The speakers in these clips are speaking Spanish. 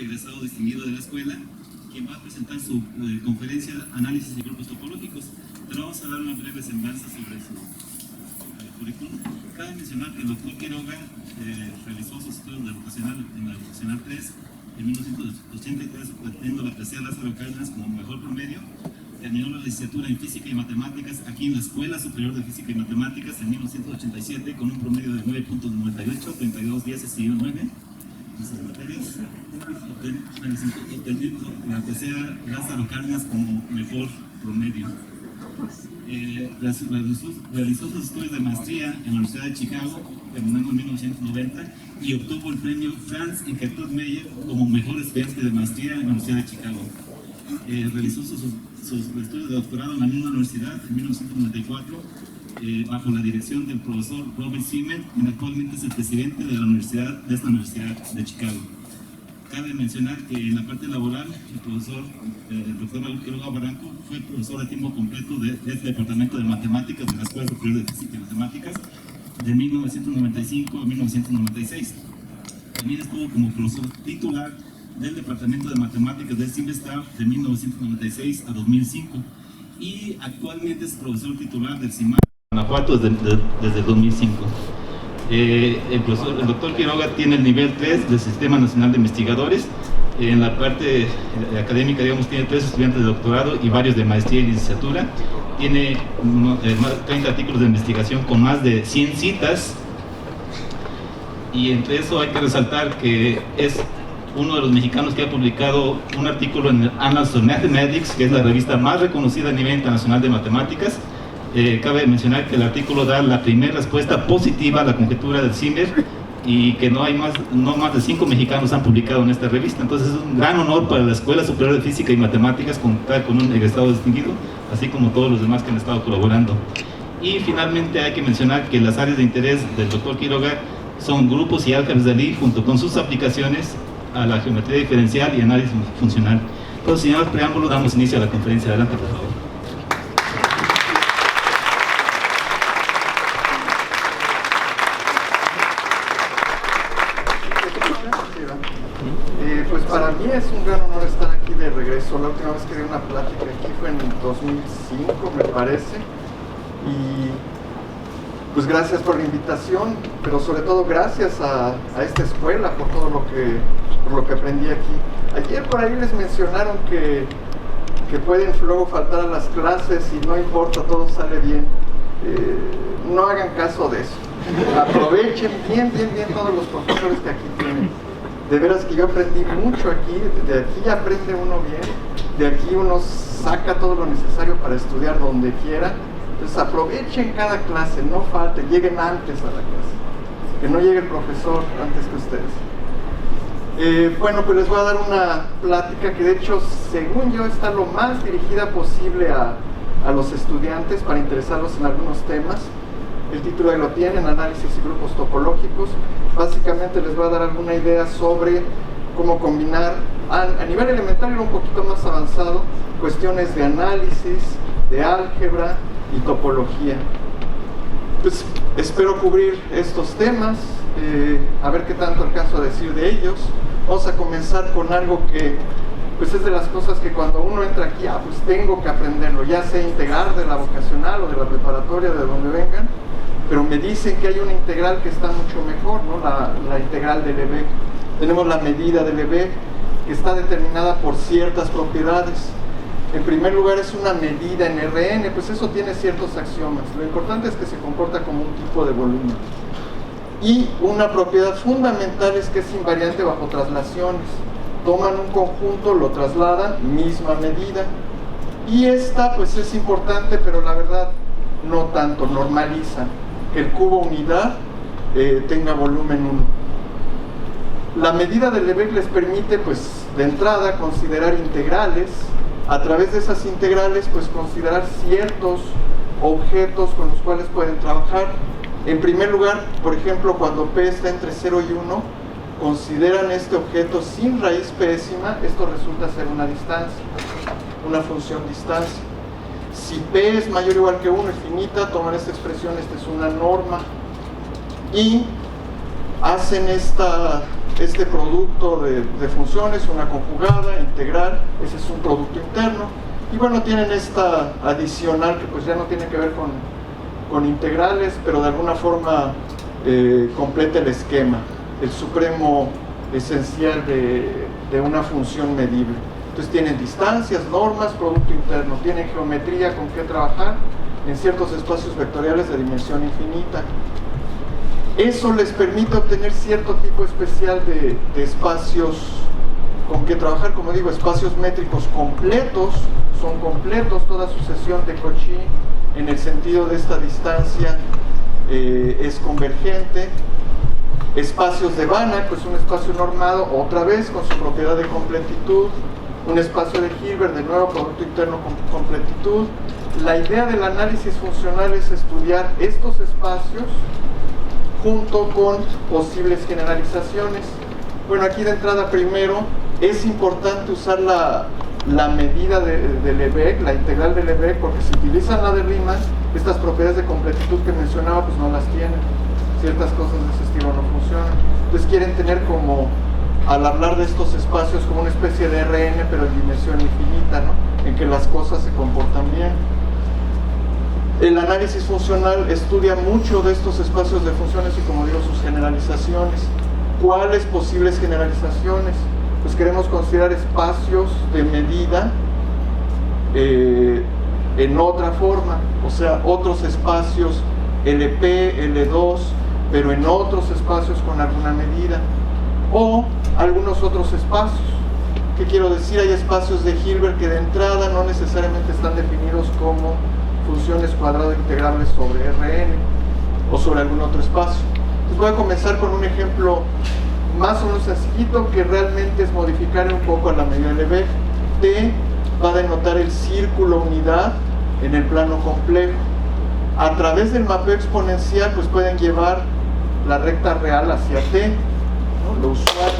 egresado distinguido de la escuela, quien va a presentar su conferencia Análisis de grupos topológicos. Pero vamos a dar una breve semblanza sobre su currículum. Cabe mencionar que el doctor Quiroga realizó sus estudios de vocacional en la vocacional 3 en 1983, obteniendo la presea Lázaro Cárdenas como mejor promedio. Terminó la licenciatura en Física y Matemáticas aquí en la Escuela Superior de Física y Matemáticas en 1987 con un promedio de 9.98, 32 días estudió 9 en esas materias, obteniendo la presea Lázaro Cárdenas como mejor promedio. Realizó sus estudios de maestría en la Universidad de Chicago, terminando en 1990, y obtuvo el premio Franz y Gertrude Meyer como mejor estudiante de maestría en la Universidad de Chicago. Realizó sus estudios de doctorado en la misma universidad en 1994, bajo la dirección del profesor Robert Siemens, quien actualmente es el presidente de esta universidad de Chicago. Cabe mencionar que en la parte laboral, el doctor Raúl Quiroga Barranco fue profesor a tiempo completo de este departamento de matemáticas de la Escuela Superior de Física y Matemáticas de 1995 a 1996. También estuvo como profesor titular del Departamento de Matemáticas del CIMBESTAF de 1996 a 2005 y actualmente es profesor titular del CIMAC de Guanajuato desde 2005. El doctor Quiroga tiene el nivel 3 del Sistema Nacional de Investigadores. En la parte académica, digamos, tiene 3 estudiantes de doctorado y varios de maestría y licenciatura. Tiene más de 30 artículos de investigación con más de 100 citas. Y entre eso hay que resaltar que es uno de los mexicanos que ha publicado un artículo en el Annals of Mathematics, que es la revista más reconocida a nivel internacional de matemáticas. Cabe mencionar que el artículo da la primera respuesta positiva a la conjetura del Zimmer y que no más de 5 mexicanos han publicado en esta revista. Entonces es un gran honor para la Escuela Superior de Física y Matemáticas contar con un egresado distinguido, así como todos los demás que han estado colaborando. Y finalmente hay que mencionar que las áreas de interés del doctor Quiroga son grupos y álgebras de Lie, junto con sus aplicaciones a la geometría diferencial y análisis funcional. Entonces, sin más preámbulo, damos inicio a la conferencia. Adelante, por favor. Pues para mí es un gran honor estar aquí de regreso. La última vez que di una plática aquí fue en 2005, me parece. Y pues gracias por la invitación, pero sobre todo gracias a esta escuela por todo por lo que aprendí aquí. Ayer por ahí les mencionaron que pueden luego faltar a las clases y no importa, todo sale bien. No hagan caso de eso. Aprovechen bien todos los profesores que aquí tienen. De veras que yo aprendí mucho aquí, de aquí aprende uno bien, de aquí uno saca todo lo necesario para estudiar donde quiera. Entonces aprovechen cada clase, no falten, lleguen antes a la clase, que no llegue el profesor antes que ustedes. Bueno, pues les voy a dar una plática que de hecho, según yo, está lo más dirigida posible a los estudiantes para interesarlos en algunos temas. El título ahí lo tienen, Análisis y Grupos Topológicos. Básicamente les voy a dar alguna idea sobre cómo combinar a nivel elementario un poquito más avanzado cuestiones de análisis, de álgebra y topología. Pues espero cubrir estos temas, a ver qué tanto alcanzo a decir de ellos. Vamos a comenzar con algo que pues es de las cosas que cuando uno entra aquí, pues tengo que aprenderlo, ya sea integrar de la vocacional o de la preparatoria, de donde vengan, pero me dicen que hay una integral que está mucho mejor, ¿no? La integral de Lebesgue. Tenemos la medida de Lebesgue que está determinada por ciertas propiedades. En primer lugar es una medida en Rn, pues eso tiene ciertos axiomas. Lo importante es que se comporta como un tipo de volumen. Y una propiedad fundamental es que es invariante bajo traslaciones. Toman un conjunto, lo trasladan, misma medida. Y esta pues es importante, pero la verdad no tanto, normaliza que el cubo unidad tenga volumen 1. La medida de Lebesgue les permite pues de entrada considerar integrales. A través de esas integrales pues considerar ciertos objetos con los cuales pueden trabajar. En primer lugar, por ejemplo, cuando P está entre 0 y 1, consideran este objeto sin raíz pésima. Esto resulta ser una distancia, una función distancia. Si P es mayor o igual que 1 y finita, toman esta expresión, esta es una norma. Y hacen este producto de funciones, una conjugada, integral, ese es un producto interno. Y bueno, tienen esta adicional que pues ya no tiene que ver con integrales, pero de alguna forma completa el esquema, el supremo esencial de una función medible. Entonces tienen distancias, normas, producto interno, tienen geometría con qué trabajar en ciertos espacios vectoriales de dimensión infinita. Eso les permite obtener cierto tipo especial de espacios con que trabajar, como digo, espacios métricos completos, son completos, toda sucesión de Cauchy en el sentido de esta distancia es convergente. Espacios de Banach, pues un espacio normado, otra vez con su propiedad de completitud. Un espacio de Hilbert, de nuevo, producto interno con completitud. La idea del análisis funcional es estudiar estos espacios junto con posibles generalizaciones. Bueno, aquí de entrada primero es importante usar la medida de Lebesgue, la integral de Lebesgue, porque si utilizan la de Riemann, estas propiedades de completitud que mencionaba pues no las tienen. Ciertas cosas de ese estilo no funcionan. Entonces quieren tener como, al hablar de estos espacios, como una especie de Rn, pero en dimensión infinita, ¿no? En que las cosas se comportan bien. El análisis funcional estudia mucho de estos espacios de funciones y, como digo, sus generalizaciones. ¿Cuáles posibles generalizaciones? Pues queremos considerar espacios de medida en otra forma, o sea, otros espacios LP, L2, pero en otros espacios con alguna medida, o algunos otros espacios. ¿Qué quiero decir? Hay espacios de Hilbert que de entrada no necesariamente están definidos como funciones cuadrado integrables sobre Rn o sobre algún otro espacio. Entonces voy a comenzar con un ejemplo más o menos sencillito que realmente es modificar un poco a la medida de Lebesgue. T va a denotar el círculo unidad en el plano complejo. A través del mapeo exponencial pues pueden llevar la recta real hacia T, ¿no? Lo usual.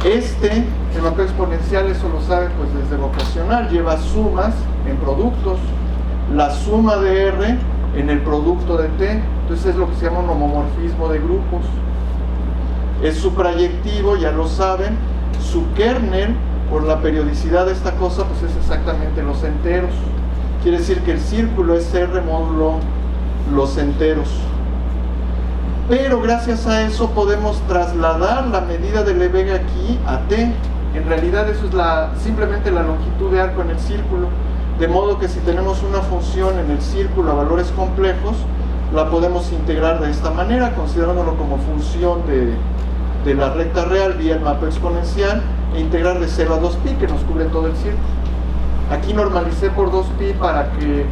El mapeo exponencial, eso lo saben pues desde vocacional, lleva sumas en productos, la suma de R en el producto de T, entonces es lo que se llama un homomorfismo de grupos. Es suprayectivo, ya lo saben, su kernel, por la periodicidad de esta cosa, pues es exactamente los enteros. Quiere decir que el círculo es R módulo los enteros. Pero gracias a eso podemos trasladar la medida de Lebesgue aquí a T. En realidad eso es simplemente la longitud de arco en el círculo. De modo que si tenemos una función en el círculo a valores complejos, la podemos integrar de esta manera, considerándolo como función de la recta real vía el mapeo exponencial, e integrar de 0 a 2pi, que nos cubre todo el círculo. Aquí normalicé por 2pi para que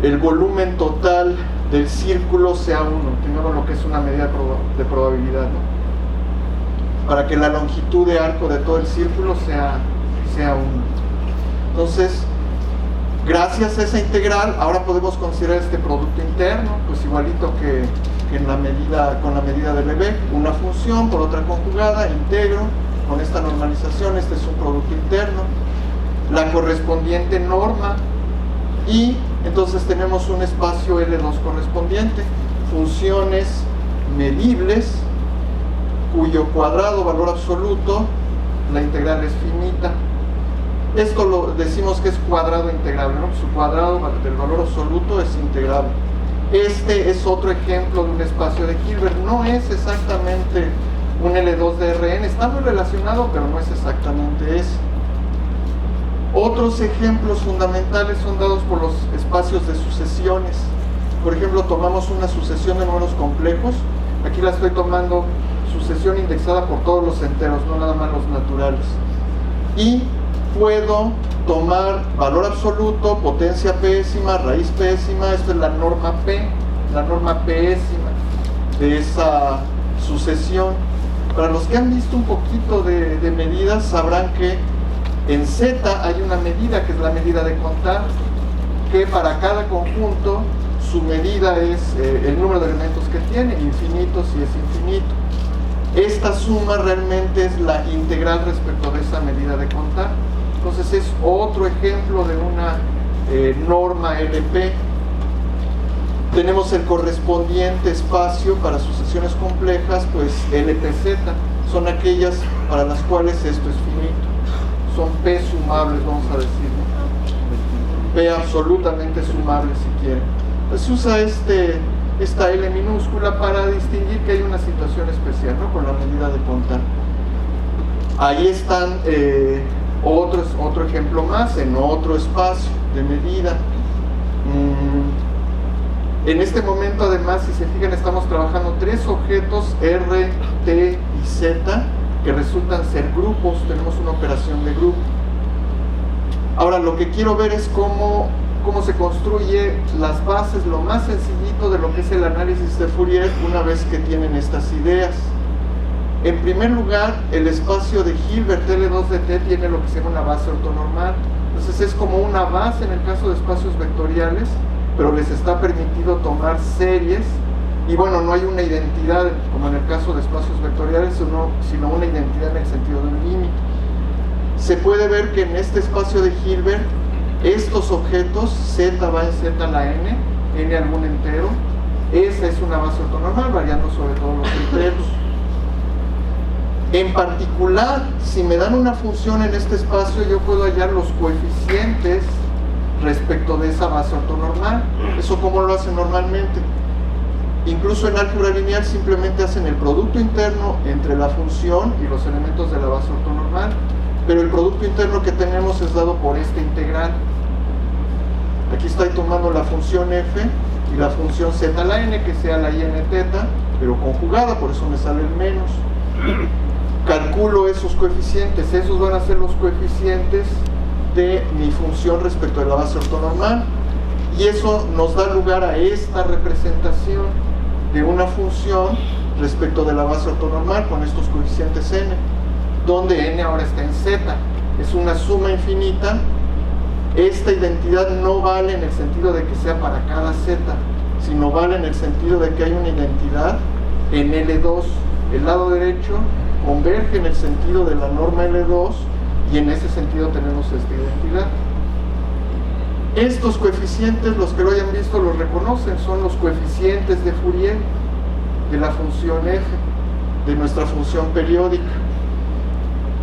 el volumen total del círculo sea 1, teniendo lo que es una medida de probabilidad, ¿no? Para que la longitud de arco de todo el círculo sea 1. Entonces, gracias a esa integral, ahora podemos considerar este producto interno, pues igualito que con la medida de Lebesgue, una función por otra conjugada, integro, con esta normalización, este es un producto interno, la correspondiente norma, y entonces tenemos un espacio L2 correspondiente, funciones medibles, cuyo cuadrado, valor absoluto, la integral es finita. Esto lo decimos que es cuadrado integrable, ¿no? Su cuadrado del valor absoluto es integrable. Este es otro ejemplo de un espacio de Hilbert. No es exactamente un L2 de Rn, está muy relacionado, pero no es exactamente ese. Otros ejemplos fundamentales son dados por los espacios de sucesiones. Por ejemplo, tomamos una sucesión de números complejos. Aquí la estoy tomando sucesión indexada por todos los enteros, no nada más los naturales. Y puedo tomar valor absoluto, potencia pésima, raíz pésima, esto es la norma P, la norma pésima de esa sucesión. Para los que han visto un poquito de medidas, sabrán que en Z hay una medida que es la medida de contar, que para cada conjunto su medida es el número de elementos que tiene, infinito si es infinito. Esta suma realmente es la integral respecto de esa medida de contar. Entonces es otro ejemplo de una norma LP. Tenemos el correspondiente espacio para sucesiones complejas, pues LPZ, son aquellas para las cuales esto es finito, son P sumables, vamos a decir, ¿no? P absolutamente sumable si quieren. Pues se usa esta L minúscula para distinguir que hay una situación especial, ¿no? Con la medida de contar. Ahí están otro ejemplo más en otro espacio de medida. En este momento, además, si se fijan, estamos trabajando tres objetos R, T y Z que resultan ser grupos. Tenemos una operación de grupo. Ahora, lo que quiero ver es cómo se construye las bases, lo más sencillito de lo que es el análisis de Fourier una vez que tienen estas ideas. En primer lugar, el espacio de Hilbert L2 de T tiene lo que se llama una base ortonormal. Entonces es como una base en el caso de espacios vectoriales, pero les está permitido tomar series, y bueno, no hay una identidad como en el caso de espacios vectoriales, sino una identidad en el sentido de un límite. Se puede ver que en este espacio de Hilbert, estos objetos, Z va en Z la N algún entero, esa es una base ortonormal, variando sobre todos los criterios. En particular, si me dan una función en este espacio, yo puedo hallar los coeficientes respecto de esa base ortonormal. ¿Eso cómo lo hacen normalmente? Incluso en álgebra lineal simplemente hacen el producto interno entre la función y los elementos de la base ortonormal, pero el producto interno que tenemos es dado por esta integral. Aquí estoy tomando la función f y la función z a la n, que sea la i n teta, pero conjugada, por eso me sale el menos. Calculo esos coeficientes, esos van a ser los coeficientes de mi función respecto de la base ortonormal, y eso nos da lugar a esta representación de una función respecto de la base ortonormal con estos coeficientes n, donde n ahora está en z, es una suma infinita. Esta identidad no vale en el sentido de que sea para cada z, sino vale en el sentido de que hay una identidad en L2. El lado derecho converge en el sentido de la norma L2, y en ese sentido tenemos esta identidad. Estos coeficientes, los que lo hayan visto los reconocen, son los coeficientes de Fourier de la función f, de nuestra función periódica.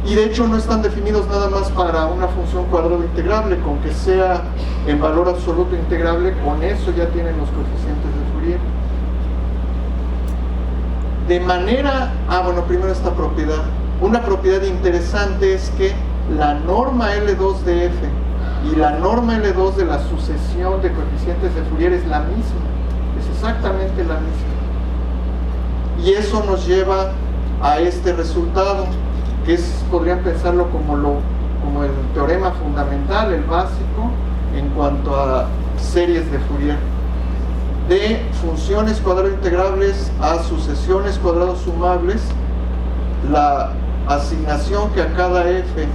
Y de hecho no están definidos nada más para una función cuadrado integrable, con que sea en valor absoluto integrable, con eso ya tienen los coeficientes de Fourier. De manera, bueno, primero esta propiedad. Una propiedad interesante es que la norma L2 de f y la norma L2 de la sucesión de coeficientes de Fourier es la misma, es exactamente la misma. Y eso nos lleva a este resultado, que podrían pensarlo como el teorema fundamental, el básico, en cuanto a series de Fourier. De funciones cuadrado integrables a sucesiones cuadrado sumables, la asignación que a cada f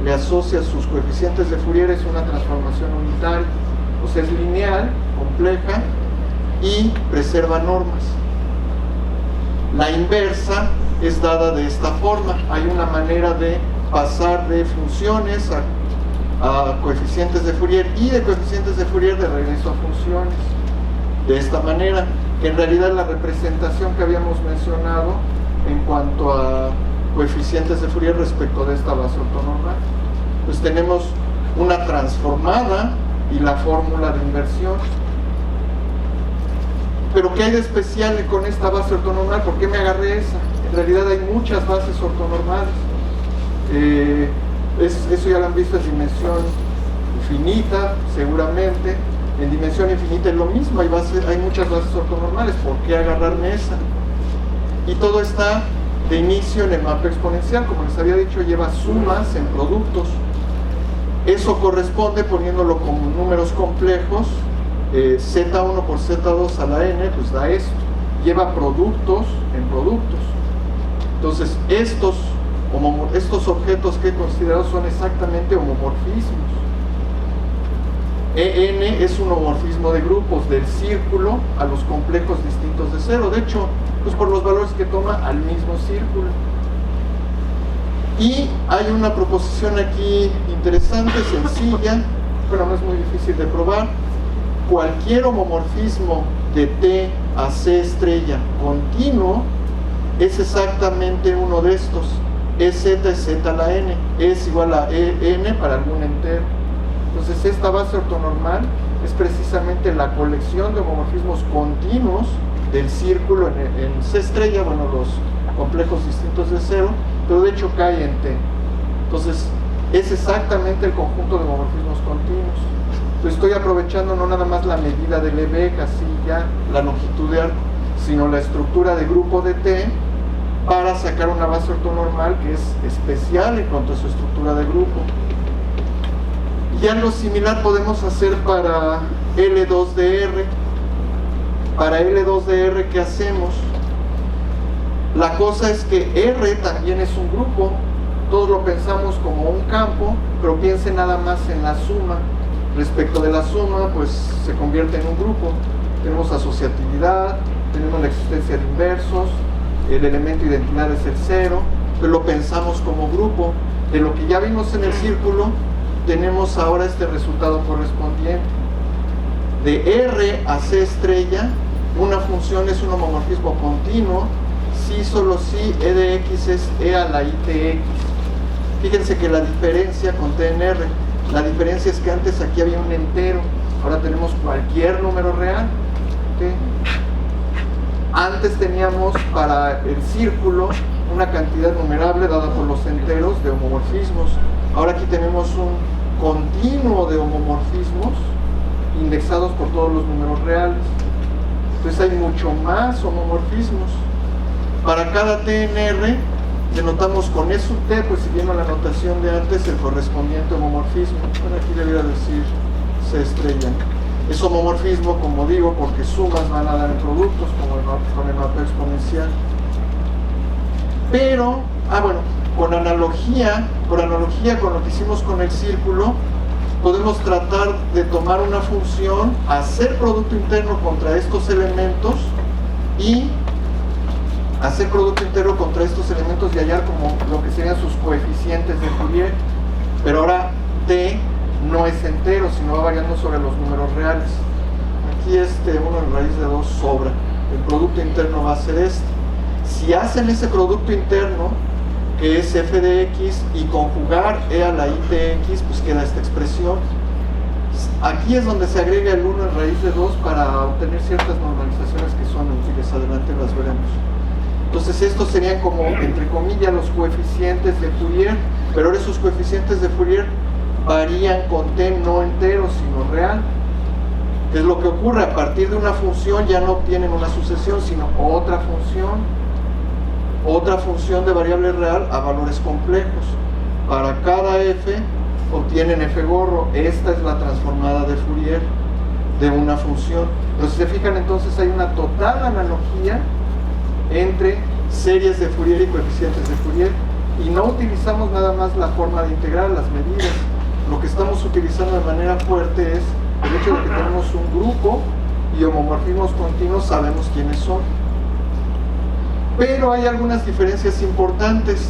le asocia sus coeficientes de Fourier es una transformación unitaria, o sea, es lineal, compleja y preserva normas. La inversa es dada de esta forma. Hay una manera de pasar de funciones a coeficientes de Fourier y de coeficientes de Fourier de regreso a funciones, de esta manera, que en realidad es la representación que habíamos mencionado en cuanto a coeficientes de Fourier respecto de esta base ortonormal. Pues tenemos una transformada y la fórmula de inversión. Pero ¿qué hay de especial con esta base ortonormal? ¿Por qué me agarré esa? En realidad hay muchas bases ortonormales. Eso ya lo han visto en dimensión infinita, seguramente. En dimensión infinita es lo mismo, hay muchas bases ortonormales. ¿Por qué agarrarme esa? Y todo está de inicio en el mapa exponencial, como les había dicho, lleva sumas en productos. Eso corresponde, poniéndolo como números complejos, z1 por z2 a la n, pues da esto. Lleva productos en productos. Entonces, estos objetos que he considerado son exactamente homomorfismos. En es un homomorfismo de grupos, del círculo a los complejos distintos de cero. De hecho, pues por los valores que toma al mismo círculo. Y hay una proposición aquí interesante, sencilla, pero no es muy difícil de probar. Cualquier homomorfismo de T a C estrella continuo es exactamente uno de estos. EZ es Z a la N, es igual a EN para algún entero. Entonces esta base ortonormal es precisamente la colección de homomorfismos continuos del círculo en C estrella, bueno, los complejos distintos de cero, pero de hecho cae en T. Entonces es exactamente el conjunto de homomorfismos continuos. Entonces estoy aprovechando no nada más la medida del EB, así ya la longitud de arco, sino la estructura de grupo de T para sacar una base ortonormal que es especial en cuanto a su estructura de grupo. Y algo similar podemos hacer para L2DR. Para L2DR, ¿qué hacemos? La cosa es que R también es un grupo. Todos lo pensamos como un campo, pero piensen nada más en la suma. Respecto de la suma, pues se convierte en un grupo. Tenemos asociatividad, tenemos la existencia de inversos, el elemento identidad es el cero, pero lo pensamos como grupo. De lo que ya vimos en el círculo, tenemos ahora este resultado correspondiente. De R a C estrella, una función es un homomorfismo continuo, si solo si E de X es E a la ITX. Fíjense que la diferencia con T en R, la diferencia es que antes aquí había un entero, ahora tenemos cualquier número real. ¿Okay? Antes teníamos para el círculo una cantidad numerable dada por los enteros de homomorfismos. Ahora aquí tenemos un continuo de homomorfismos indexados por todos los números reales. Entonces hay mucho más homomorfismos. Para cada T en R denotamos con E sub T, pues siguiendo la notación de antes, el correspondiente homomorfismo. Bueno, aquí debería decir C estrella. Es homomorfismo, como digo, porque sumas van a dar en productos, como con el mapeo exponencial. Pero, bueno, por analogía con lo que hicimos con el círculo, podemos tratar de tomar una función, hacer producto interno contra estos elementos y hacer producto interno contra estos elementos y hallar como lo que serían sus coeficientes de Fourier. Pero ahora T no es entero, sino va variando sobre los números reales. Aquí 1 en raíz de 2 sobra. El producto interno va a ser este. Si hacen ese producto interno, que es f de x, y conjugar e a la ITX, pues queda esta expresión. Aquí es donde se agrega el 1 en raíz de 2 para obtener ciertas normalizaciones que son útiles. Adelante las veremos. Entonces estos serían como, entre comillas, los coeficientes de Fourier, pero ahora esos coeficientes de Fourier varían con T no entero, sino real. ¿Qué es lo que ocurre? A partir de una función ya no obtienen una sucesión, sino otra función de variable real a valores complejos. Para cada f obtienen f gorro. Esta es la transformada de Fourier de una función. Pero si se fijan, entonces hay una total analogía entre series de Fourier y coeficientes de Fourier, y no utilizamos nada más la forma de integrar las medidas. Lo que estamos utilizando de manera fuerte es el hecho de que tenemos un grupo y homomorfismos continuos, sabemos quiénes son. Pero hay algunas diferencias importantes.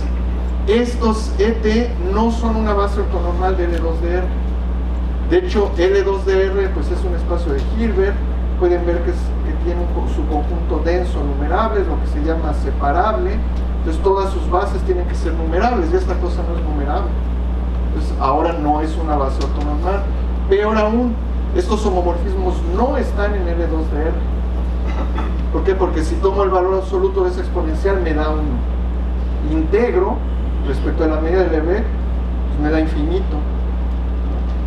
Estos ET no son una base ortonormal de L2DR. De hecho, L2DR pues es un espacio de Hilbert. Pueden ver que tiene su conjunto denso numerable, lo que se llama separable. Entonces todas sus bases tienen que ser numerables, y esta cosa no es numerable. Entonces ahora no es una base ortonormal. Peor aún, estos homomorfismos no están en L2DR. ¿Por qué? Porque si tomo el valor absoluto de esa exponencial me da 1. Integro respecto a la medida del EB, pues me da infinito.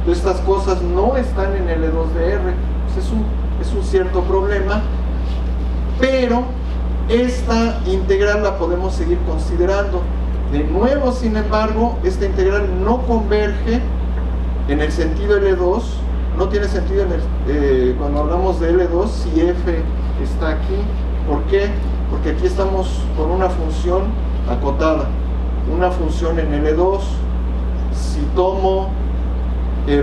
Entonces estas cosas no están en L2DR. Pues es un cierto problema, pero esta integral la podemos seguir considerando. De nuevo, sin embargo, esta integral no converge en el sentido L2, no tiene sentido cuando hablamos de L2 si f está aquí. ¿Por qué? Porque aquí estamos con una función acotada, una función en L2. Si tomo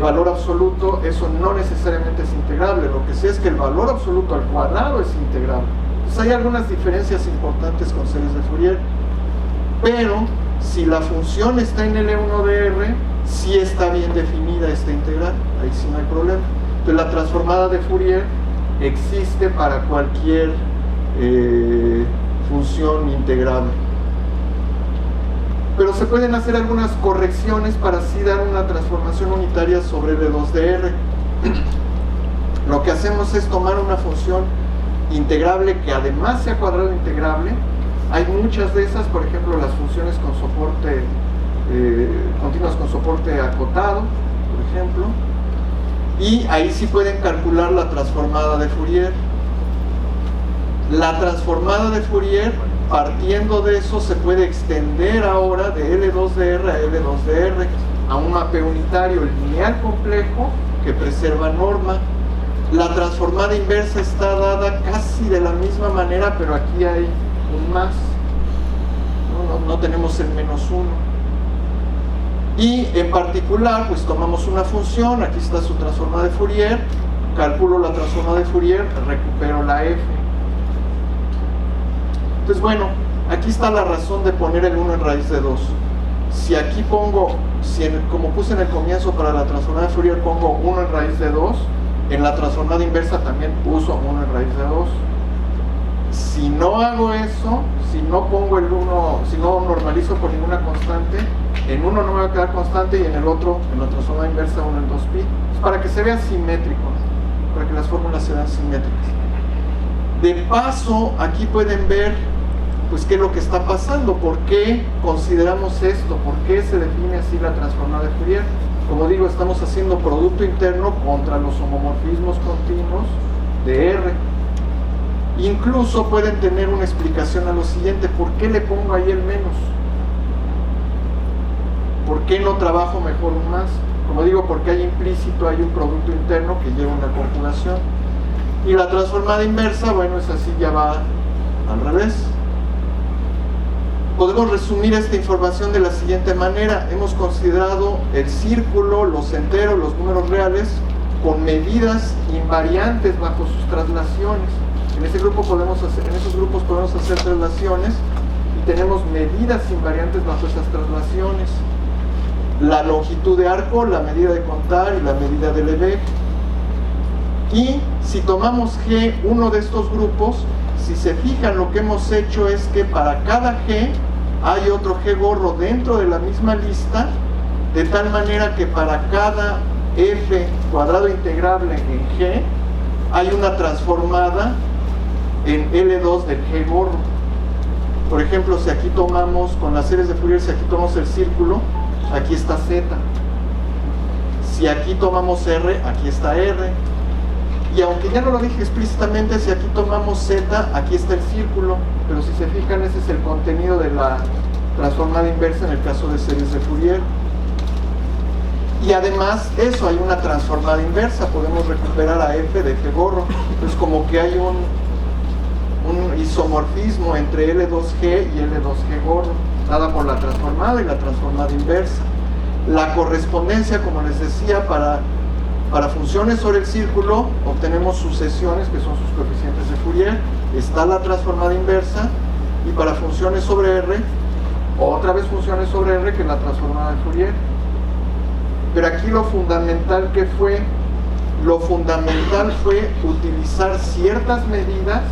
valor absoluto, eso no necesariamente es integrable. Lo que sé es que el valor absoluto al cuadrado es integrable. Entonces hay algunas diferencias importantes con series de Fourier, pero si la función está en L1DR, sí está bien definida esta integral, ahí sí no hay problema. Entonces la transformada de Fourier existe para cualquier función integrable. Pero se pueden hacer algunas correcciones para así dar una transformación unitaria sobre L2 de R. Lo que hacemos es tomar una función integrable que además sea cuadrado integrable. Hay muchas de esas, por ejemplo las funciones con soporte continuas con soporte acotado, por ejemplo, y ahí sí pueden calcular la transformada de Fourier. La transformada de Fourier, partiendo de eso, se puede extender ahora de L2 de R a L2 de R a un mapeo unitario lineal complejo que preserva norma. La transformada inversa está dada casi de la misma manera, pero aquí hay un más, no tenemos el -1. Y en particular, pues tomamos una función, aquí está su transformada de Fourier, calculo la transformada de Fourier, recupero la f. Entonces bueno, aquí está la razón de poner el 1 en raíz de 2. Si aquí pongo, como puse en el comienzo para la transformada de Fourier, pongo 1 en raíz de 2, en la transformada inversa también uso 1 en raíz de 2. Si no hago eso, si no pongo el 1, si no normalizo por ninguna constante, en uno no me va a quedar constante y en el otro, en la transformada inversa, 1 en 2pi. Es para que se vea simétrico, para que las fórmulas se vean simétricas. De paso, aquí pueden ver pues qué es lo que está pasando, por qué consideramos esto, por qué se define así la transformada de Fourier. Como digo, estamos haciendo producto interno contra los homomorfismos continuos de R. Incluso pueden tener una explicación a lo siguiente: ¿por qué le pongo ahí el menos? ¿Por qué no trabajo mejor un más? Como digo, porque hay implícito, hay un producto interno que lleva una conjugación. Y la transformada inversa, bueno, es así, ya va al revés. Podemos resumir esta información de la siguiente manera: hemos considerado el círculo, los enteros, los números reales con medidas invariantes bajo sus traslaciones. En esos grupos podemos hacer traslaciones y tenemos medidas invariantes bajo esas traslaciones. La longitud de arco, la medida de contar y la medida de Lebesgue. Y si tomamos G, uno de estos grupos, si se fijan, lo que hemos hecho es que para cada G hay otro G gorro dentro de la misma lista, de tal manera que para cada F cuadrado integrable en G hay una transformada en L2 del G gorro. Por ejemplo, si aquí tomamos, con las series de Fourier, si aquí tomamos el círculo, aquí está Z. Si aquí tomamos R, aquí está R. Y aunque ya no lo dije explícitamente, si aquí tomamos Z, aquí está el círculo. Pero si se fijan, ese es el contenido de la transformada inversa en el caso de series de Fourier. Y además, eso, hay una transformada inversa. Podemos recuperar a F de F gorro. Entonces, como que hay un isomorfismo entre L2G y L2G gorro, dada por la transformada y la transformada inversa. La correspondencia, como les decía, para funciones sobre el círculo obtenemos sucesiones, que son sus coeficientes de Fourier. Está la transformada inversa. Y para funciones sobre R, otra vez funciones sobre R, que es la transformada de Fourier. Pero aquí lo fundamental fue utilizar ciertas medidas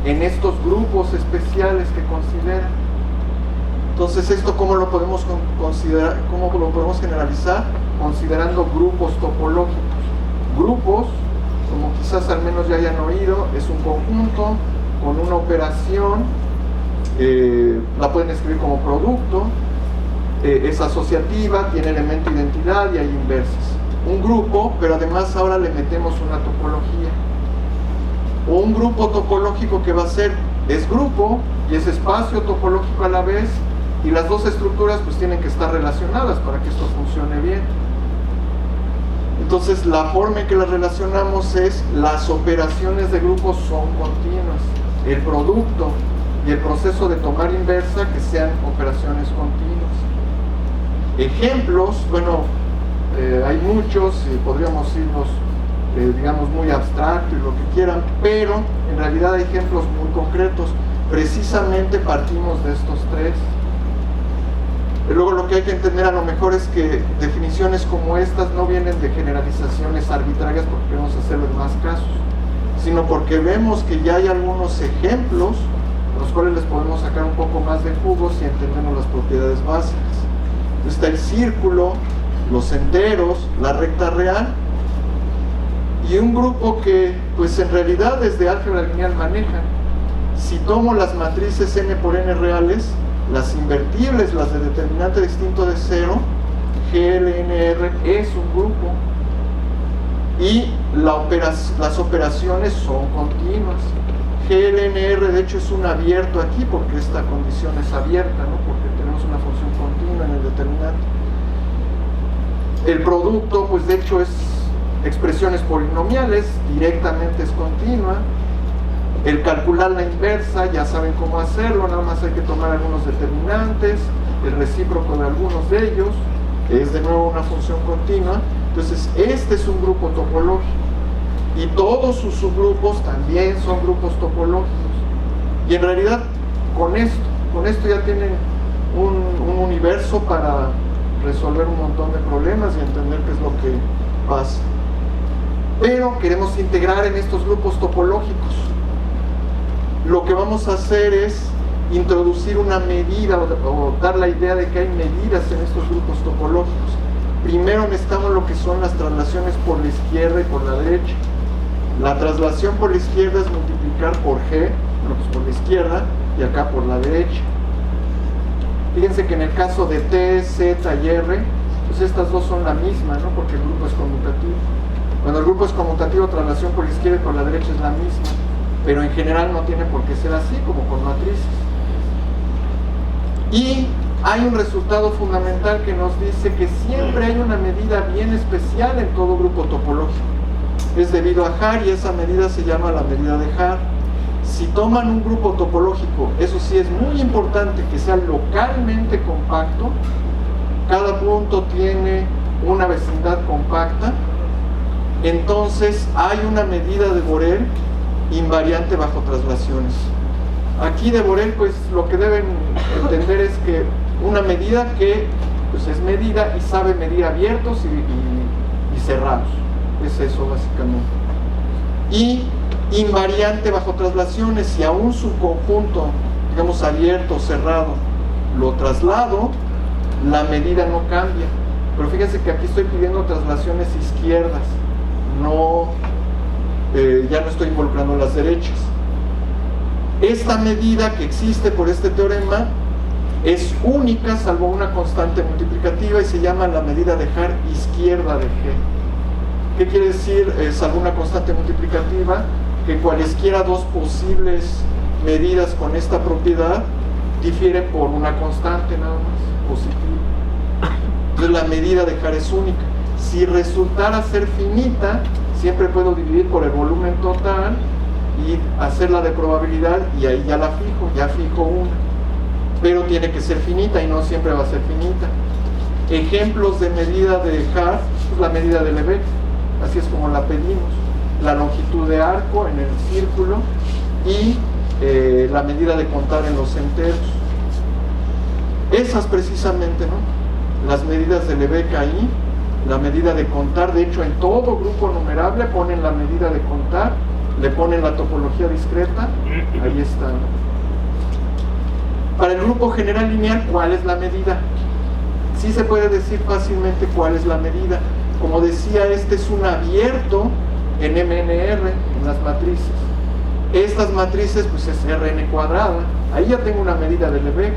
en estos grupos especiales que consideran. Entonces, ¿esto cómo lo podemos considerar? ¿Cómo lo podemos generalizar? Considerando grupos topológicos. Grupos, como quizás al menos ya hayan oído, es un conjunto con una operación, la pueden escribir como producto, es asociativa, tiene elemento identidad y hay inversas. Un grupo, pero además ahora le metemos una topología. O un grupo topológico que va a ser, es grupo y es espacio topológico a la vez, y las dos estructuras pues tienen que estar relacionadas para que esto funcione bien. Entonces la forma en que las relacionamos es: las operaciones de grupos son continuas, el producto y el proceso de tomar inversa que sean operaciones continuas. Ejemplos, bueno, hay muchos, podríamos irnos digamos muy abstracto y lo que quieran, pero en realidad hay ejemplos muy concretos. Precisamente partimos de estos tres. Y luego lo que hay que entender a lo mejor es que definiciones como estas no vienen de generalizaciones arbitrarias porque queremos hacerlo en más casos, sino porque vemos que ya hay algunos ejemplos los cuales les podemos sacar un poco más de jugo si entendemos las propiedades básicas. Está el círculo, los enteros, la recta real, y un grupo que pues en realidad desde álgebra lineal manejan. Si tomo las matrices n por n reales, las invertibles, las de determinante distinto de 0, GLNR es un grupo, y las operaciones son continuas. GLNR de hecho es un abierto aquí porque esta condición es abierta, ¿no? Porque tenemos una función continua en el determinante. El producto pues de hecho es expresiones polinomiales, directamente es continua. El calcular la inversa, ya saben cómo hacerlo, nada más hay que tomar algunos determinantes, el recíproco de algunos de ellos, que es de nuevo una función continua. Entonces este es un grupo topológico, y todos sus subgrupos también son grupos topológicos. Y en realidad con esto ya tienen un universo para resolver un montón de problemas y entender qué es lo que pasa. Pero queremos integrar en estos grupos topológicos. Lo que vamos a hacer es introducir una medida o dar la idea de que hay medidas en estos grupos topológicos. Primero necesitamos lo que son las traslaciones por la izquierda y por la derecha. La traslación por la izquierda es multiplicar por G, bueno, pues por la izquierda, y acá por la derecha. Fíjense que en el caso de T, Z y R, pues estas dos son la misma, ¿no? Porque el grupo es conmutativo. Cuando el grupo es conmutativo, traslación por la izquierda y por la derecha es la misma, pero en general no tiene por qué ser así, como con matrices. Y hay un resultado fundamental que nos dice que siempre hay una medida bien especial en todo grupo topológico. Es debido a Haar, y esa medida se llama la medida de Haar. Si toman un grupo topológico, eso sí es muy importante que sea localmente compacto, cada punto tiene una vecindad compacta, entonces hay una medida de Borel invariante bajo traslaciones. Aquí de Borel pues lo que deben entender es que una medida que pues es medida y sabe medir abiertos y cerrados. Es eso básicamente. Y invariante bajo traslaciones, si a un subconjunto, digamos abierto o cerrado, lo traslado, la medida no cambia. Pero fíjense que aquí estoy pidiendo traslaciones izquierdas, ya no estoy involucrando las derechas. Esta medida que existe por este teorema es única salvo una constante multiplicativa y se llama la medida de Haar izquierda de G. ¿Qué quiere decir salvo una constante multiplicativa? Que cualesquiera dos posibles medidas con esta propiedad difieren por una constante nada más, positiva. Entonces la medida de Haar es única. Si resultara ser finita, siempre puedo dividir por el volumen total y hacerla de probabilidad y ahí ya la fijo, ya fijo una. Pero tiene que ser finita y no siempre va a ser finita. Ejemplos de medida de Haar, pues la medida de Lebesgue, así es como la pedimos. La longitud de arco en el círculo y la medida de contar en los enteros. Esas precisamente, ¿no? Las medidas de Lebesgue ahí, la medida de contar, de hecho en todo grupo numerable ponen la medida de contar, le ponen la topología discreta, ahí está, ¿no? Para el grupo general lineal, ¿cuál es la medida? Sí se puede decir fácilmente cuál es la medida. Como decía, este es un abierto en MNR, en las matrices. Estas matrices, pues es Rn cuadrada. Ahí ya tengo una medida de Lebesgue.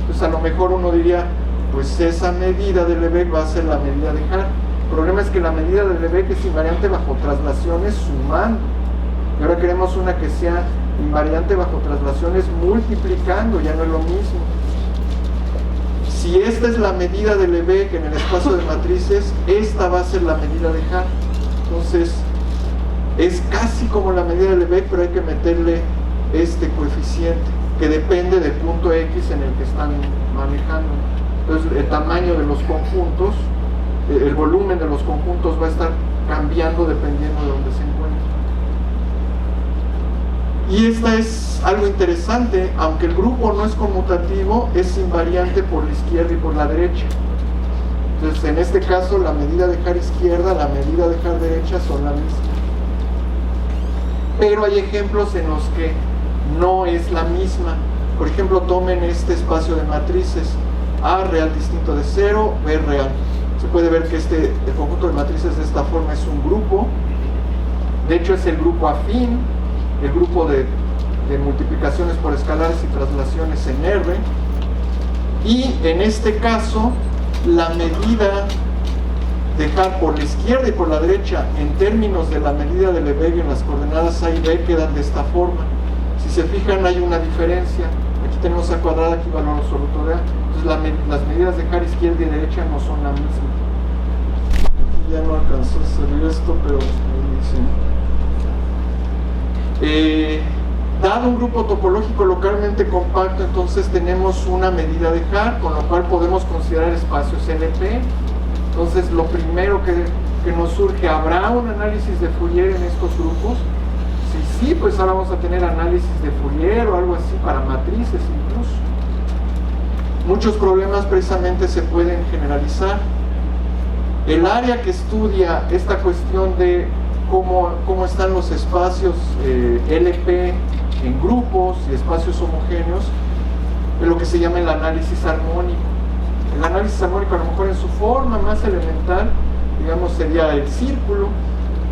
Entonces a lo mejor uno diría, pues esa medida de Lebesgue va a ser la medida de Haar. El problema es que la medida de Lebesgue es invariante bajo traslaciones sumando. Y ahora queremos una que sea invariante bajo traslaciones multiplicando, ya no es lo mismo. Si esta es la medida de Lebesgue en el espacio de matrices, esta va a ser la medida de Haar. Entonces, es casi como la medida de Lebesgue, pero hay que meterle este coeficiente, que depende del punto X en el que están manejando. Entonces, el tamaño de los conjuntos, el volumen de los conjuntos va a estar cambiando dependiendo de dónde se encuentre. Y esta es algo interesante, aunque el grupo no es conmutativo, es invariante por la izquierda y por la derecha. Entonces, en este caso, la medida de Haar izquierda, la medida de Haar derecha son la misma. pero hay ejemplos en los que no es la misma. Por ejemplo, tomen este espacio de matrices, A real distinto de 0, B real. Se puede ver que el conjunto de matrices de esta forma es un grupo. De hecho, es el grupo afín, el grupo de multiplicaciones por escalares y traslaciones en R. Y en este caso, la medida de Haar por la izquierda y por la derecha en términos de la medida de Lebesgue en las coordenadas A y B quedan de esta forma. Si se fijan, hay una diferencia. Aquí tenemos A cuadrada, aquí valor absoluto de A. Entonces las medidas de Haar izquierda y derecha no son la misma. Aquí ya no alcanzó a salir esto, pero dice. Dado un grupo topológico localmente compacto, entonces tenemos una medida de Haar, con lo cual podemos considerar espacios LP. Entonces lo primero que nos surge, ¿habrá un análisis de Fourier en estos grupos? Si sí, pues ahora vamos a tener análisis de Fourier o algo así para matrices incluso. Muchos problemas precisamente se pueden generalizar. El área que estudia esta cuestión de cómo están los espacios LP en grupos y espacios homogéneos es lo que se llama el análisis armónico. El análisis armónico, a lo mejor en su forma más elemental, digamos, sería el círculo,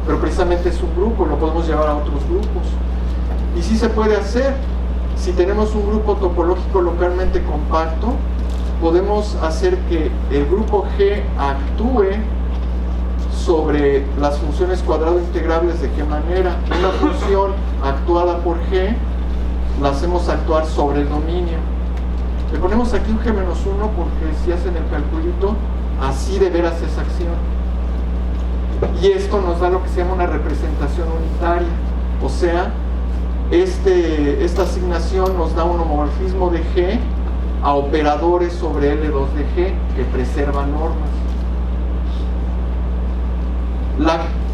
pero precisamente es un grupo, lo podemos llevar a otros grupos. Y sí se puede hacer. Si tenemos un grupo topológico localmente compacto, podemos hacer que el grupo G actúe sobre las funciones cuadrado integrables. ¿De qué manera? Una función actuada por G la hacemos actuar sobre el dominio. Le ponemos aquí un G-1 porque si hacen el calculito, así de veras es acción. Y esto nos da lo que se llama una representación unitaria. O sea, esta asignación nos da un homomorfismo de G a operadores sobre L2 de G que preservan normas.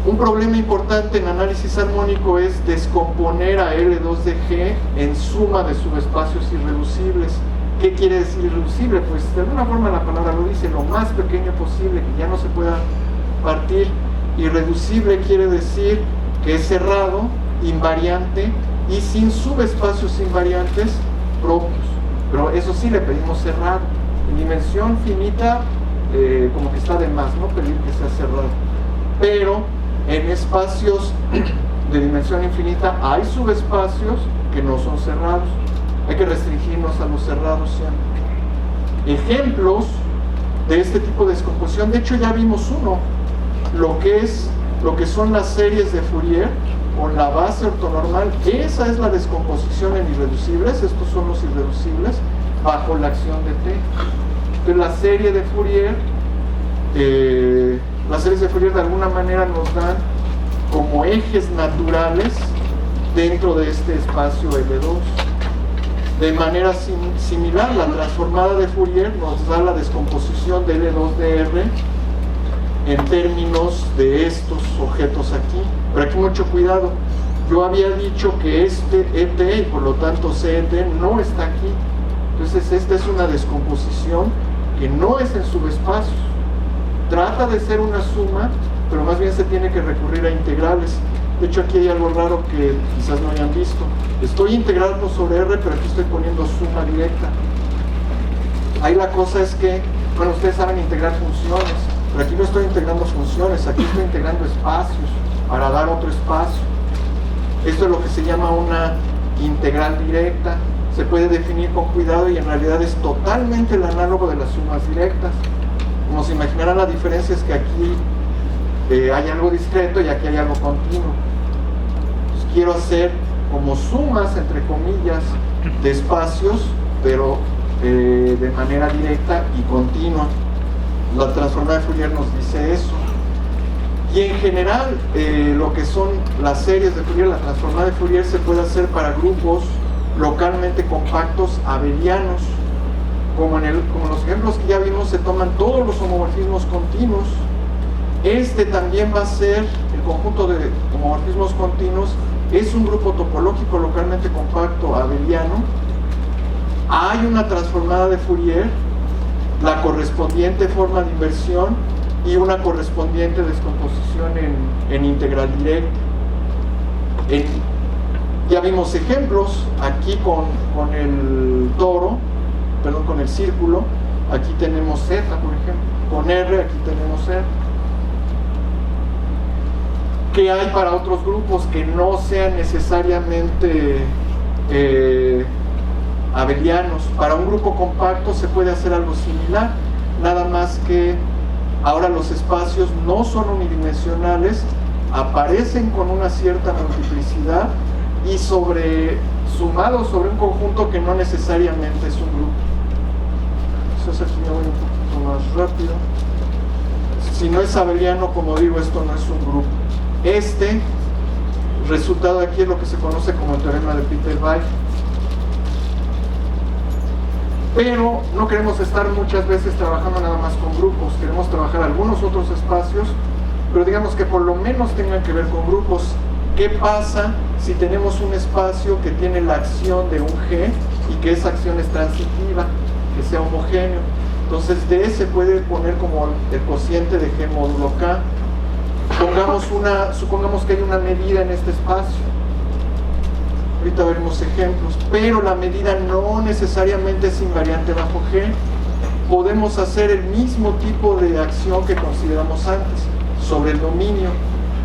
Un problema importante en análisis armónico es descomponer a L2 de G en suma de subespacios irreducibles. ¿Qué quiere decir irreducible? Pues de alguna forma la palabra lo dice, lo más pequeño posible, que ya no se pueda partir. Irreducible quiere decir que es cerrado, invariante y sin subespacios invariantes propios. Pero eso sí, le pedimos cerrado. En dimensión finita, como que está de más, ¿no? Pedir que sea cerrado. Pero en espacios de dimensión infinita hay subespacios que no son cerrados. Hay que restringirnos a los cerrados siempre. Ejemplos de este tipo de descomposición, de hecho ya vimos uno, lo que son las series de Fourier con la base ortonormal. Esa es la descomposición en irreducibles, estos son los irreducibles bajo la acción de T. Entonces la serie de Fourier, las series de Fourier de alguna manera nos dan como ejes naturales dentro de este espacio L2. De manera similar, la transformada de Fourier nos da la descomposición de L2 de R en términos de estos objetos aquí. Pero aquí mucho cuidado, yo había dicho que este ET y por lo tanto CET no está aquí. Entonces esta es una descomposición que no es en subespacios. Trata de ser una suma, pero más bien se tiene que recurrir a integrales. De hecho aquí hay algo raro que quizás no hayan visto. Estoy integrando sobre R, pero aquí estoy poniendo suma directa. Ahí la cosa es que, bueno, ustedes saben integrar funciones, pero aquí no estoy integrando funciones, aquí estoy integrando espacios para dar otro espacio. Esto es lo que se llama una integral directa. Se puede definir con cuidado y en realidad es totalmente el análogo de las sumas directas. Como se imaginarán, la diferencia es que aquí hay algo discreto y aquí hay algo continuo. Entonces, quiero hacer como sumas, entre comillas, de espacios, pero de manera directa y continua. La transformada de Fourier nos dice eso. Y en general, lo que son las series de Fourier, la transformada de Fourier se puede hacer para grupos localmente compactos abelianos. Como los ejemplos que ya vimos, se toman todos los homomorfismos continuos. Este también va a ser el conjunto de homomorfismos continuos. Es un grupo topológico localmente compacto abeliano. Hay una transformada de Fourier, la correspondiente forma de inversión y una correspondiente descomposición en integral directa. Ya vimos ejemplos aquí con el toro, perdón, con el círculo. Aquí tenemos Z, por ejemplo. Con R, aquí tenemos R. ¿Qué hay para otros grupos que no sean necesariamente abelianos? Para un grupo compacto se puede hacer algo similar, nada más que ahora los espacios no son unidimensionales, aparecen con una cierta multiplicidad y sumados sobre un conjunto que no necesariamente es un grupo. Entonces aquí me voy un poquito más rápido. Si no es abeliano, como digo, esto no es un grupo. Este resultado aquí es lo que se conoce como el teorema de Peter-Weyl. Pero no queremos estar muchas veces trabajando nada más con grupos, queremos trabajar algunos otros espacios, pero digamos que por lo menos tengan que ver con grupos. ¿Qué pasa si tenemos un espacio que tiene la acción de un G y que esa acción es transitiva, que sea homogéneo? Entonces D se puede poner como el cociente de G módulo K. Supongamos que hay una medida en este espacio. Ahorita veremos ejemplos, pero la medida no necesariamente es invariante bajo G. Podemos hacer el mismo tipo de acción que consideramos antes sobre el dominio,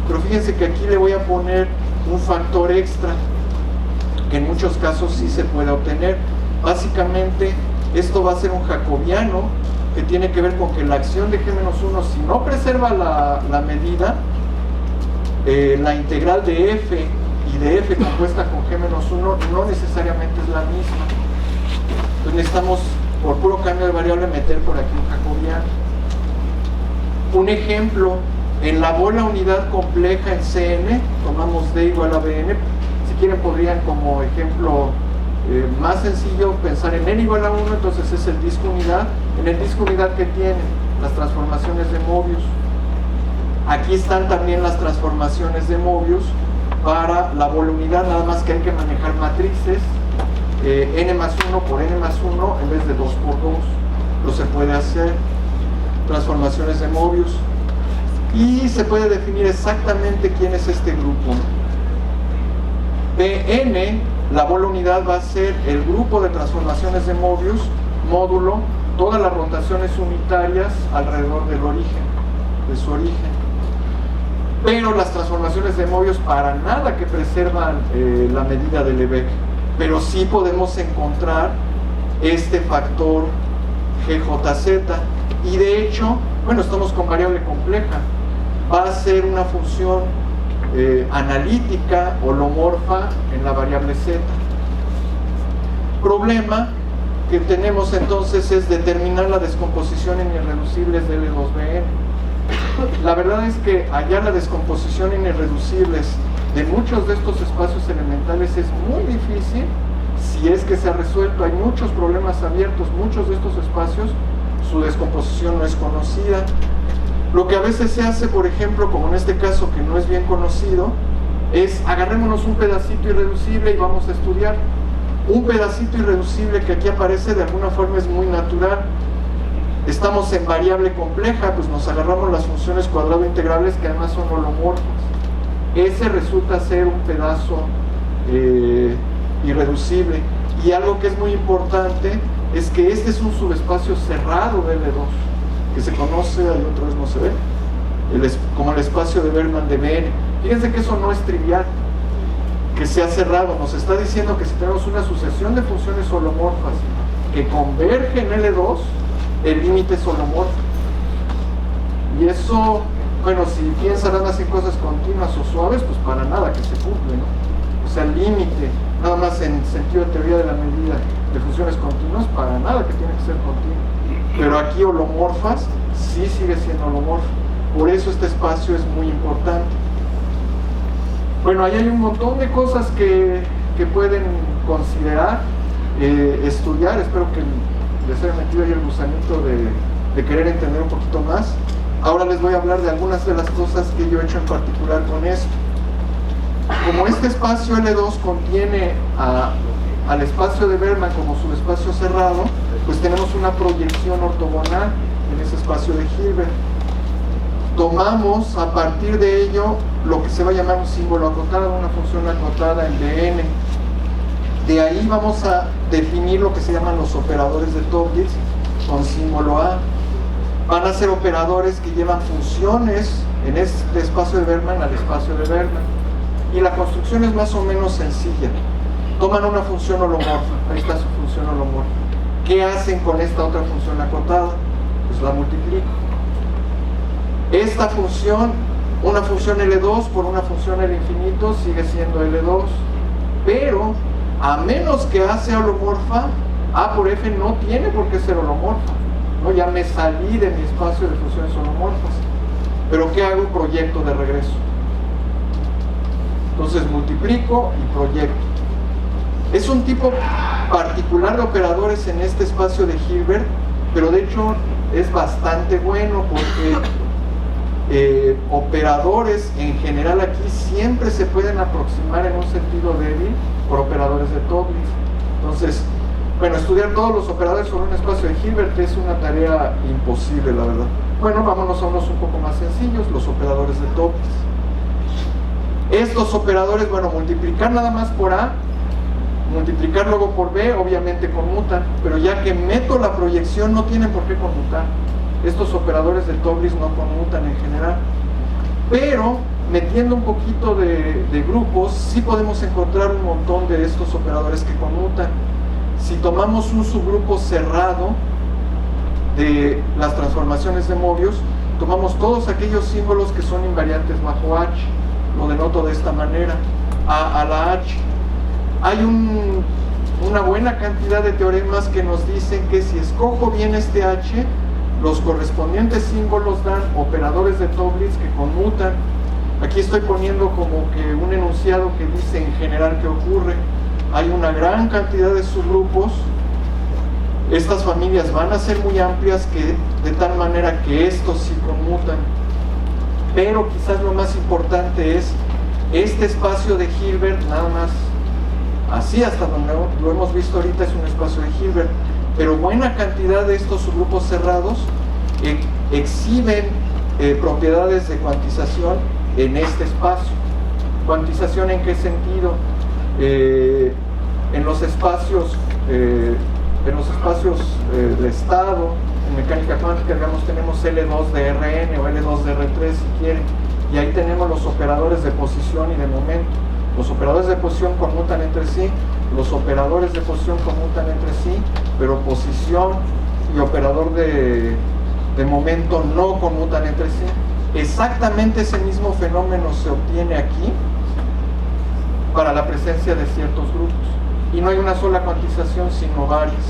pero fíjense que aquí le voy a poner un factor extra que en muchos casos sí se puede obtener. Básicamente esto va a ser un jacobiano que tiene que ver con que la acción de G-1, si no preserva la medida, la integral de f y de f compuesta con G-1 no necesariamente es la misma. Entonces necesitamos, por puro cambio de variable, meter por aquí un jacobiano. Un ejemplo, en la bola unidad compleja en Cn, tomamos D igual a Bn. Si quieren podrían, como ejemplo más sencillo, pensar en N igual a 1, entonces es el disco unidad. En el disco unidad que tiene las transformaciones de Möbius. Aquí están también las transformaciones de Möbius para la bola unidad, nada más que hay que manejar matrices n más 1 por n más 1 en vez de 2 por 2. Lo se puede hacer, transformaciones de Möbius, y se puede definir exactamente quién es este grupo. Pn, la bola unidad, va a ser el grupo de transformaciones de Möbius módulo todas las rotaciones unitarias alrededor del origen, de su origen. Pero las transformaciones de Möbius para nada que preservan la medida de Lebesgue, pero sí podemos encontrar este factor GJZ, y de hecho, bueno, estamos con variable compleja, va a ser una función analítica holomorfa en la variable Z. Problema que tenemos entonces es determinar la descomposición en irreducibles de L2Bn. La verdad es que hallar la descomposición en irreducibles de muchos de estos espacios elementales es muy difícil, si es que se ha resuelto. Hay muchos problemas abiertos, muchos de estos espacios su descomposición no es conocida. Lo que a veces se hace, por ejemplo, como en este caso que no es bien conocido, es agarrémonos un pedacito irreducible y vamos a estudiar. Un pedacito irreducible que aquí aparece de alguna forma es muy natural. Estamos en variable compleja, pues nos agarramos las funciones cuadrado integrales que además son holomorfas. Ese resulta ser un pedazo irreducible. Y algo que es muy importante es que este es un subespacio cerrado de L2, que se conoce, ahí otra vez no se ve, como el espacio de Berman de Bn. Fíjense que eso no es trivial, que sea cerrado. Nos está diciendo que si tenemos una sucesión de funciones holomorfas que convergen en L2, el límite es holomorfo. Y eso, bueno, si piensan nada más en cosas continuas o suaves, pues para nada que se cumple, ¿no? O sea, el límite, nada más en sentido de teoría de la medida de funciones continuas, para nada que tiene que ser continuo. Pero aquí holomorfas, sí sigue siendo holomorfo. Por eso este espacio es muy importante. Bueno, ahí hay un montón de cosas que pueden considerar, estudiar. Espero que les haya metido ahí el gusanito de querer entender un poquito más. Ahora les voy a hablar de algunas de las cosas que yo he hecho en particular con esto. Como este espacio L2 contiene al espacio de Berman como subespacio cerrado, pues tenemos una proyección ortogonal en ese espacio de Hilbert. tomamos a partir de ello lo que se va a llamar un símbolo acotado, una función acotada en Dn. De ahí vamos a definir lo que se llaman los operadores de Toeplitz con símbolo A. Van a ser operadores que llevan funciones en este espacio de Bergman al espacio de Bergman. Y la construcción es más o menos sencilla. Toman una función holomorfa, ahí está su función holomorfa. ¿Qué hacen con esta otra función acotada? Pues la multiplico. Esta función, una función L2 por una función L infinito, sigue siendo L2. Pero, a menos que A sea holomorfa, A por F no tiene por qué ser holomorfa, ¿no? Ya me salí de mi espacio de funciones holomorfas. Pero ¿qué hago? Proyecto de regreso. Entonces multiplico y proyecto. Es un tipo particular de operadores en este espacio de Hilbert, pero de hecho es bastante bueno porque operadores en general aquí siempre se pueden aproximar en un sentido débil por operadores de Toeplitz. Entonces, bueno, estudiar todos los operadores sobre un espacio de Hilbert es una tarea imposible, la verdad. Bueno, vámonos a unos un poco más sencillos, los operadores de Toeplitz. Estos operadores, bueno, multiplicar nada más por A, multiplicar luego por B, obviamente conmutan, pero ya que meto la proyección no tienen por qué conmutar. Estos operadores de Toeplitz no conmutan en general, pero metiendo un poquito de grupos sí podemos encontrar un montón de estos operadores que conmutan. Si tomamos un subgrupo cerrado de las transformaciones de Möbius, tomamos todos aquellos símbolos que son invariantes bajo H, lo denoto de esta manera, A a la H. Hay una buena cantidad de teoremas que nos dicen que si escojo bien este H, los correspondientes símbolos dan operadores de Toeplitz que conmutan. Aquí estoy poniendo como que un enunciado que dice en general qué ocurre. Hay una gran cantidad de subgrupos. Estas familias van a ser muy amplias, que de tal manera que estos sí conmutan. Pero quizás lo más importante es este espacio de Hilbert, nada más así hasta donde lo hemos visto ahorita es un espacio de Hilbert, pero buena cantidad de estos subgrupos cerrados exhiben propiedades de cuantización en este espacio. ¿Cuantización en qué sentido? En los espacios de estado, en mecánica cuántica, digamos, tenemos L2 de Rn o L2 de R3 si quieren, y ahí tenemos los operadores de posición y de momento. Los operadores de posición conmutan entre sí, los operadores de posición conmutan entre sí, pero posición y operador de momento no conmutan entre sí. Exactamente ese mismo fenómeno se obtiene aquí para la presencia de ciertos grupos. Y no hay una sola cuantización, sino varias.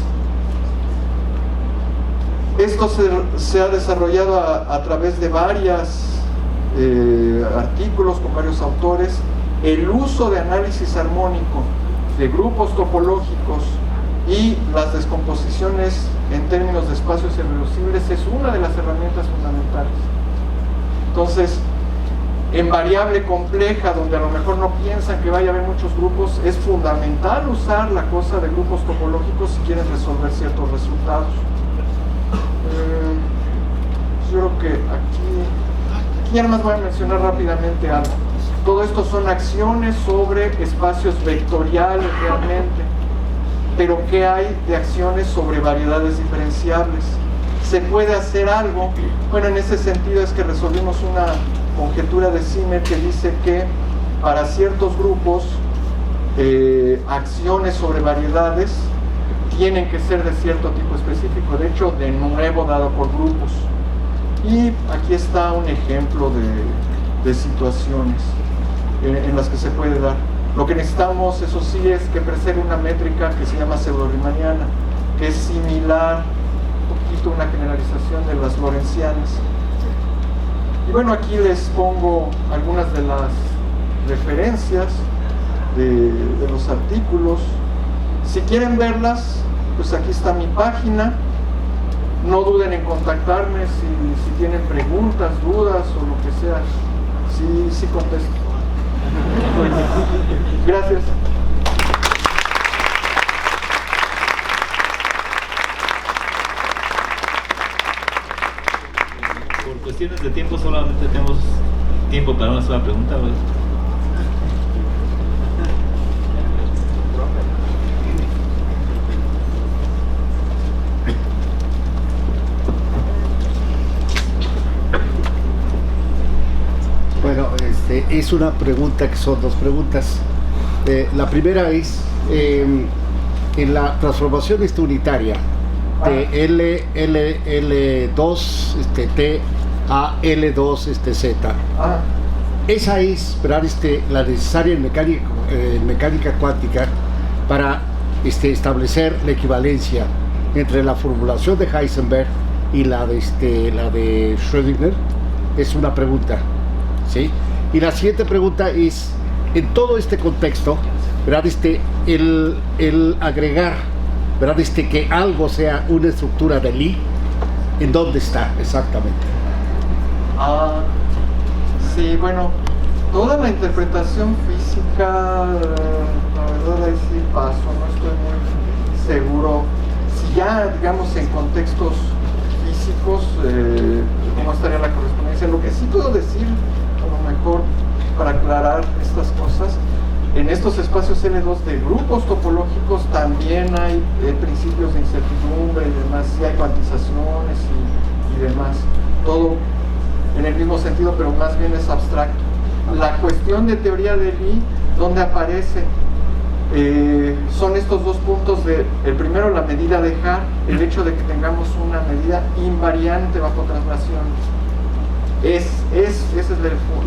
Esto se ha desarrollado a través de varios artículos con varios autores. El uso de análisis armónico de grupos topológicos y las descomposiciones en términos de espacios irreducibles es una de las herramientas fundamentales. Entonces, en variable compleja, donde a lo mejor no piensan que vaya a haber muchos grupos, es fundamental usar la cosa de grupos topológicos si quieren resolver ciertos resultados. Yo creo que aquí nada más voy a mencionar rápidamente algo. Todo esto son acciones sobre espacios vectoriales realmente, pero ¿qué hay de acciones sobre variedades diferenciables? ¿Se puede hacer algo? Bueno, en ese sentido es que resolvimos una conjetura de Zimmer que dice que para ciertos grupos acciones sobre variedades tienen que ser de cierto tipo específico, de hecho de nuevo dado por grupos. Y aquí está un ejemplo de situaciones en las que se puede dar. Lo que necesitamos, eso sí, es que precede una métrica que se llama pseudo-riemanniana, que es similar, un poquito una generalización de las lorentzianas. Y bueno, aquí les pongo algunas de las referencias de los artículos. Si quieren verlas, pues aquí está mi página. No duden en contactarme si tienen preguntas, dudas o lo que sea. Sí contesto. Gracias. por cuestiones de tiempo solamente tenemos tiempo para una sola pregunta, ¿verdad? Bueno, es una pregunta que son dos preguntas. La primera es, en la transformación unitaria de L2 T a L2 Z, esa es, ¿verdad? La necesaria en mecánica cuántica para establecer la equivalencia entre la formulación de Heisenberg y la de Schrödinger. Es una pregunta, ¿sí? Y la siguiente pregunta es, en todo este contexto, ¿verdad? El agregar, ¿verdad? Que algo sea una estructura de Lie, ¿en dónde está exactamente? Sí, bueno, toda la interpretación física, la verdad ahí sí paso, no estoy muy seguro. Si ya, digamos, en contextos físicos, ¿cómo estaría la correspondencia? Lo que sí puedo decir, a lo mejor, para aclarar estas cosas, en estos espacios L2 de grupos topológicos también hay principios de incertidumbre y demás, sí hay cuantizaciones y demás, todo en el mismo sentido, pero más bien es abstracto. La cuestión de teoría de Lie, donde aparece, son estos dos puntos el primero, la medida de Haar, el hecho de que tengamos una medida invariante bajo traslación. Ese es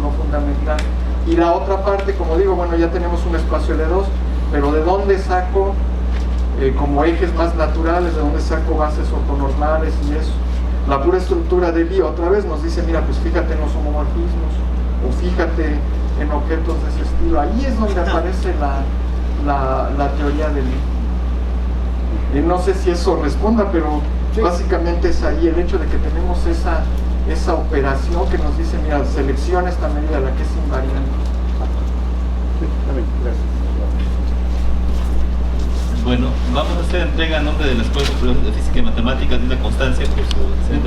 lo fundamental. Y la otra parte, como digo, bueno, ya tenemos un espacio L2, pero ¿de dónde saco como ejes más naturales, de dónde saco bases ortonormales y eso? La pura estructura de Lie otra vez nos dice, mira, pues fíjate en los homomorfismos, o fíjate en objetos de ese estilo. Ahí es donde aparece la teoría de Lie. No sé si eso responda, pero sí, básicamente es ahí el hecho de que tenemos esa operación que nos dice, mira, selecciona esta medida, la que es invariante. Sí, también, gracias. Bueno, vamos a hacer entrega en nombre de la Escuela Superior de Física y Matemáticas de una constancia por su excelente